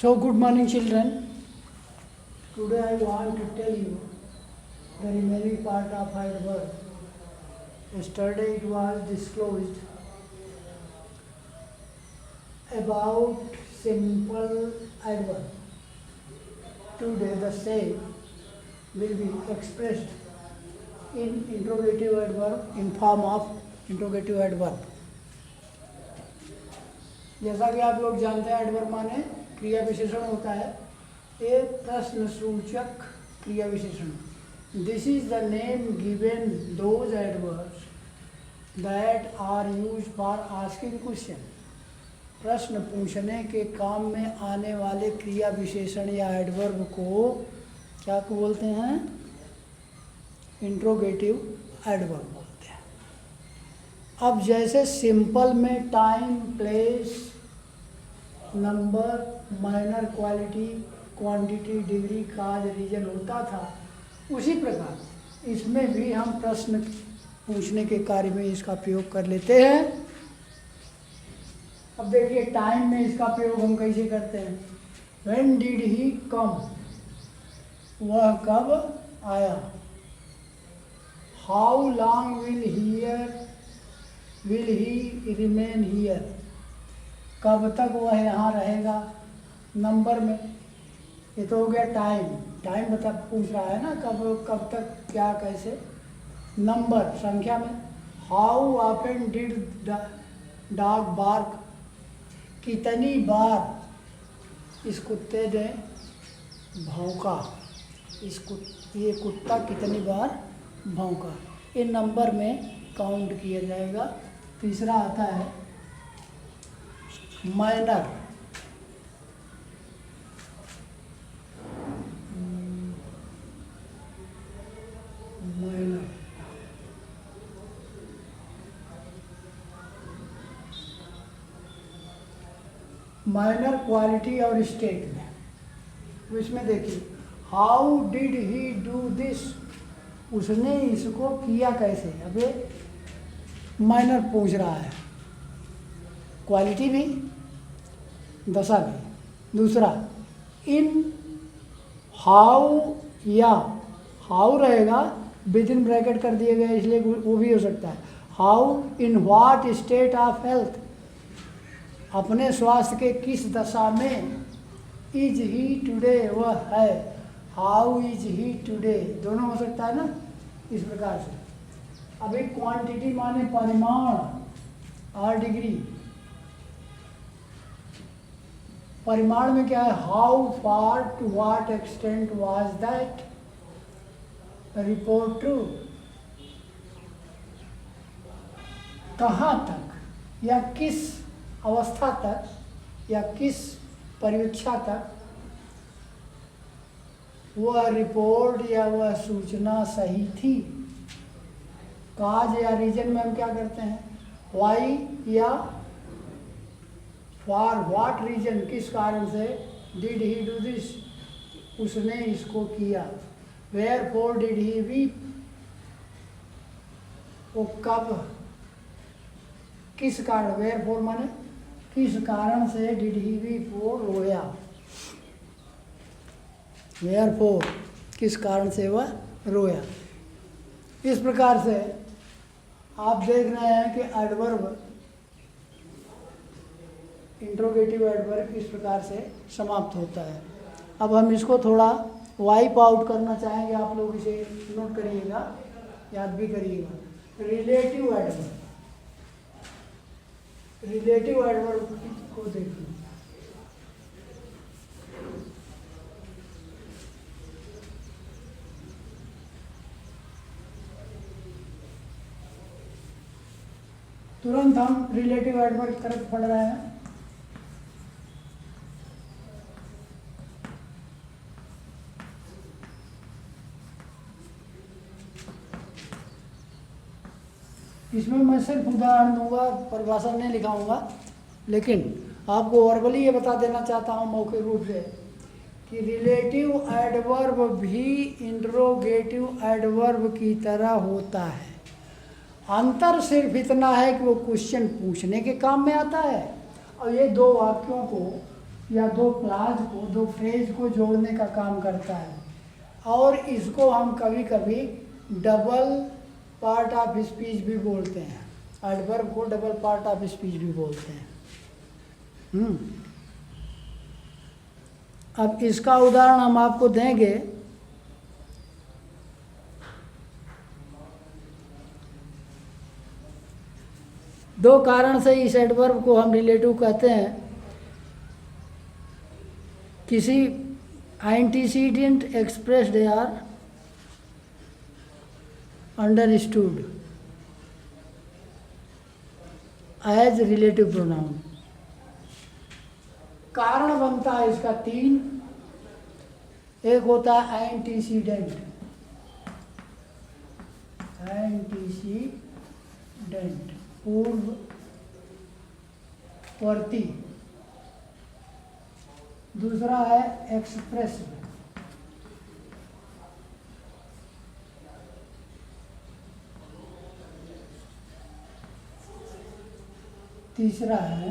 So, good morning, children. Today I want to tell you the remaining part of adverb. Yesterday it was disclosed about simple adverb. Today the same will be expressed in interrogative adverb in form of interrogative adverb. जैसा कि आप लोग जानते हैं adverb माने क्रिया विशेषण होता है, एक प्रश्न सूचक क्रिया विशेषण. This is the name given those adverbs that are used for asking question. प्रश्न पूछने के काम में आने वाले क्रिया विशेषण या एडवर्ब को क्या बोलते हैं? इंट्रोगेटिव एडवर्ब बोलते हैं. अब जैसे सिंपल में time, place, number, manner, quality, quantity, degree, cause, reason होता था, उसी प्रकार इसमें भी हम प्रश्न पूछने के कार्य में इसका प्रयोग कर लेते हैं. अब देखिए टाइम में इसका प्रयोग हम कैसे करते हैं. व्हेन डिड ही कम, वह कब आया. How long will he remain here, कब तक वह यहाँ रहेगा. नंबर में ये तो हो गया टाइम, टाइम बता पूछ रहा है ना, कब तक क्या कैसे. नंबर संख्या में how often did dog bark, कितनी बार इस कुत्ते ने भौंका. ये कुत्ता कितनी बार भौंका. इन नंबर में काउंट किया जाएगा. तीसरा आता है माइनर. माइनर क्वालिटी और स्टेट में, तो इसमें देखिए how did he do this, उसने इसको किया कैसे. अबे माइनर पूछ रहा है, क्वालिटी भी, दशा भी. दूसरा इन हाउ, या हाउ रहेगा विद इन ब्रैकेट कर दिए गए इसलिए वो भी हो सकता है. How in what state of health, अपने स्वास्थ्य के किस दशा में. इज ही टुडे, वह है. हाउ इज ही टुडे, दोनों हो सकता है ना इस प्रकार से. अभी क्वांटिटी माने परिमाण और डिग्री. परिमाण में क्या है, how far to what extent was that report true, कहाँ तक या किस अवस्था तक या किस परीक्षा तक वह रिपोर्ट या वह सूचना सही थी. काज या रीजन में हम क्या करते हैं, वाई या फॉर व्हाट रीजन, किस कारण से. डिड ही डू दिस, उसने इसको किया. Wherefore did he weep, वो कब किस कारण. वेयर फॉर माने किस कारण से डिड ही वीप, वो रोया. वेयर फॉर किस कारण से वह रोया. इस प्रकार से आप देख रहे हैं कि एडवर्ब, इंट्रोगेटिव एडवर्ब इस प्रकार से समाप्त होता है. अब हम इसको थोड़ा वाइप आउट करना चाहेंगे. आप लोग इसे नोट करिएगा, याद भी करिएगा. रिलेटिव एडवर्ब, रिलेटिव एडवर्ब को देखिए. तुरंत हम रिलेटिव एडवर्ब की तरफ पढ़ रहे हैं. इसमें मैं सिर्फ उदाहरण दूंगा, परिभाषा नहीं लिखाऊंगा, लेकिन आपको वर्बली ये बता देना चाहता हूँ मौखिक रूप से कि रिलेटिव एडवर्ब भी इंट्रोगेटिव एडवर्ब की तरह होता है. अंतर सिर्फ इतना है कि वो क्वेश्चन पूछने के काम में आता है और ये दो वाक्यों को या दो क्लास को, दो फ्रेज को जोड़ने का काम करता है। और इसको हम कभी कभी डबल पार्ट ऑफ स्पीच भी बोलते हैं। एडवर्ब को डबल पार्ट ऑफ स्पीच भी बोलते हैं। अब इसका उदाहरण हम आपको देंगे। दो कारण से इस एडवर्ब को हम रिलेटिव कहते हैं। किसी antecedent expressed or understood as relative pronoun. कारण बनता है इसका तीन। एक होता है एंटीसीडेंट, पूर्ववर्ती। दूसरा है एक्सप्रेस। तीसरा है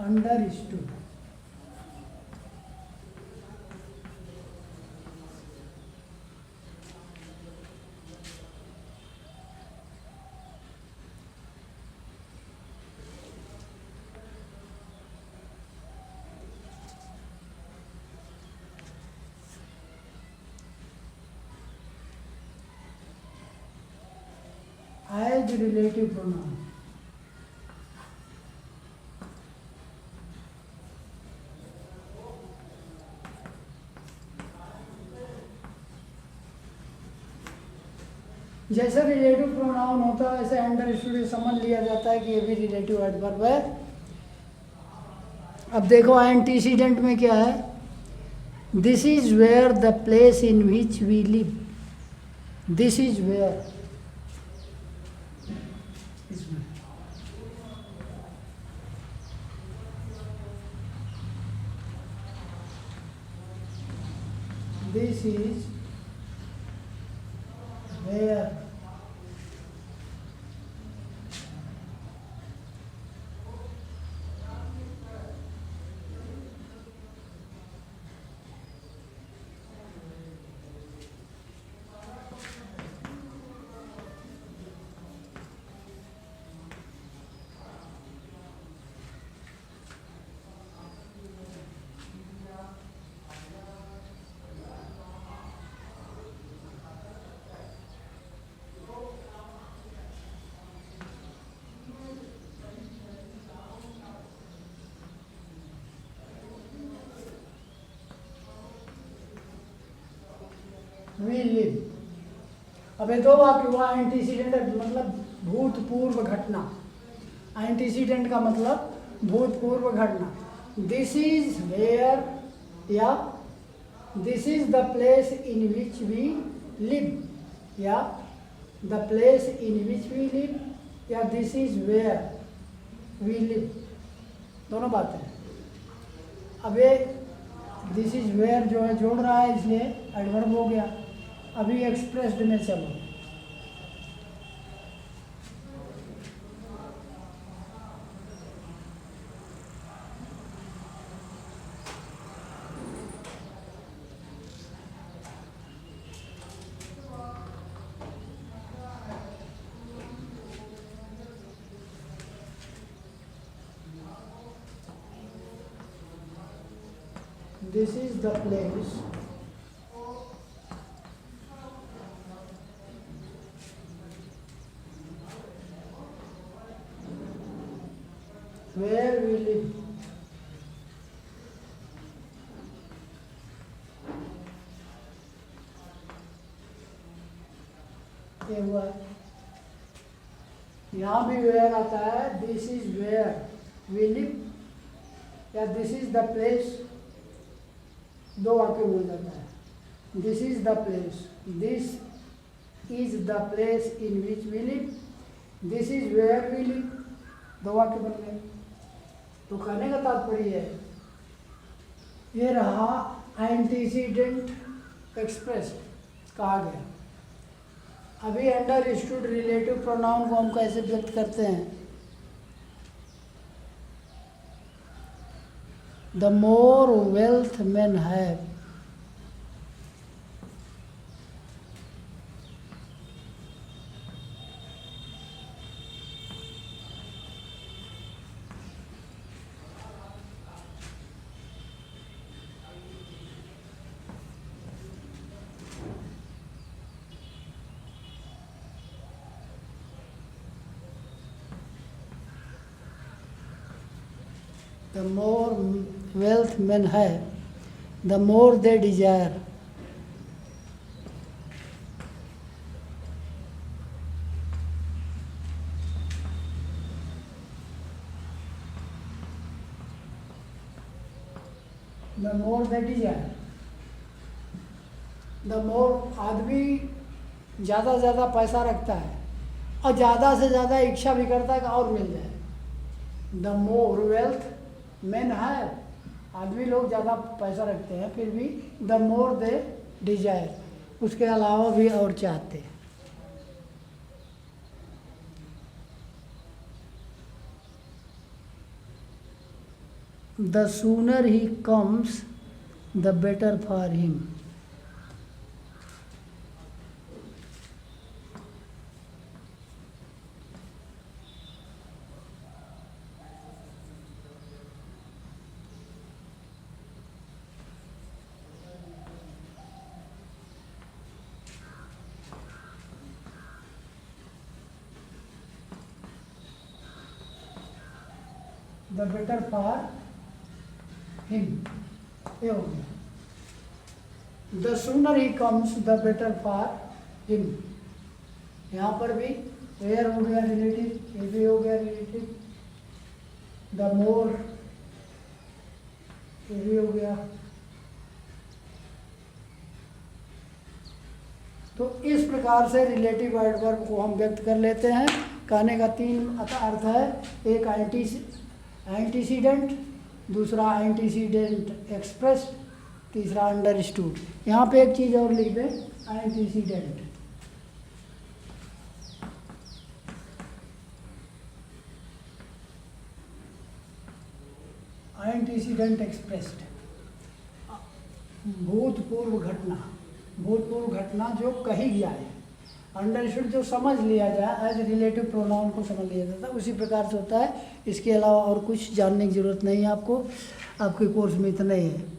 अंडरस्टूड। As relative pronoun. जैसे रिलेटिव प्रोनाउन होता है वैसे अंडरस्टूड समझ लिया जाता है कि ये भी रिलेटिव एडवर्ब है। अब देखो एंटीसीडेंट में क्या है। This is where the place in which we live. This is where, this is where we live. अब ये दो वाक्य हुआ। एंटीसीडेंट मतलब भूतपूर्व घटना। एंटीसीडेंट का मतलब भूतपूर्व घटना। दिस इज वेयर या this is the place in which we live या the place in which we live या this is where we live, दोनों बातें। अब ये दिस इज वेयर जो है जोड़ रहा है इसलिए एडवर्ब हो गया। अभी एक्सप्रेस्ड में चलो। This is the place where we live. ये हुआ। यहाँ भी वेयर आता है। This is where we live या दिस इज द प्लेस, दो वाक्य बोल जाता है। This is the place, this is the place in which we live, this is where we live, दो वाक्य बन गए। तो कहने का तात्पर्य है ये रहा एंटीसीडेंट एक्सप्रेस कहा गया। अभी अंडरस्टूड रिलेटिव प्रोनाउन को हम कैसे व्यक्त करते हैं। The more wealth men have, the more wealth men have, the more they desire. The more they desire. The more आदमी ज़्यादा से ज़्यादा पैसा रखता है और ज़्यादा से ज़्यादा इच्छा भी करता है कि और मिल जाए. The more wealth men have, आदमी लोग ज़्यादा पैसा रखते हैं फिर भी द मोर दे डिजायर, उसके अलावा भी और चाहते हैं. The sooner he comes the better for him. The better for him, ये हो गया. The sooner he comes the better for him. यहाँ पर भी वेयर हो गया रिलेटिव, ये भी हो गया रिलेटिव. द मोर, ये भी हो गया. तो इस प्रकार से रिलेटिव एडवर्ब को हम व्यक्त कर लेते हैं. कहने का तीन अर्थ है. एक एंटीसीडेंट, दूसरा एंटीसीडेंट एक्सप्रेस, तीसरा अंडरस्टूड. यहाँ पे एक चीज़ और लिख दें, एंटीसीडेंट. एंटीसीडेंट एक्सप्रेस्ड, भूतपूर्व घटना, भूतपूर्व घटना जो कही गया है. अंडरस्टूड जो समझ लिया जाए, एज रिलेटिव प्रोनाउन को समझ लिया जाता है, उसी प्रकार से होता है. इसके अलावा और कुछ जानने की ज़रूरत नहीं है आपको, आपके कोर्स में इतना ही है.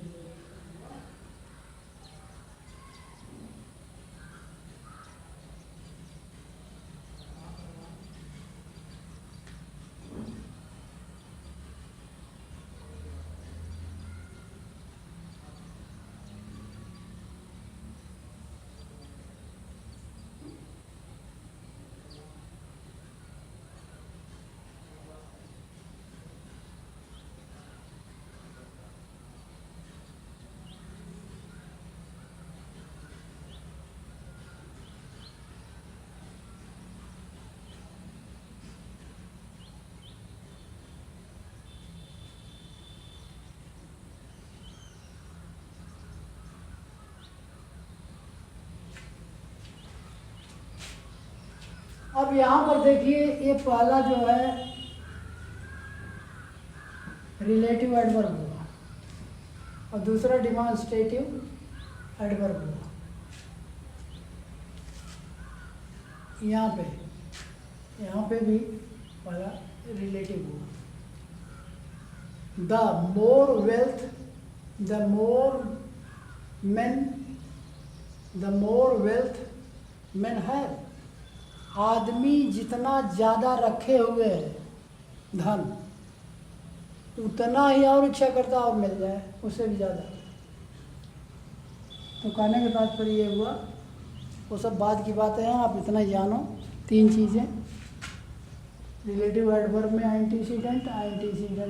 अब यहाँ पर देखिए, ये पहला जो है रिलेटिव एडवर्ब हुआ और दूसरा डिमॉन्स्ट्रेटिव एडवर्ब हुआ. यहाँ पे भी पहला रिलेटिव हुआ. The more wealth, the more wealth men have, आदमी जितना ज़्यादा रखे हुए है धन, उतना ही और इच्छा करता और मिल जाए उससे भी ज़्यादा. तो कहने का तात्पर्य ये हुआ, वो सब बाद की बातें हैं, आप इतना जानो. तीन चीज़ें, रिलेटिव एडवर्ब में antecedent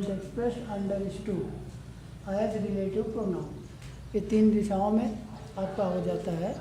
express, understood as relative pronoun, ये तीन दिशाओं में आपका हो जाता है.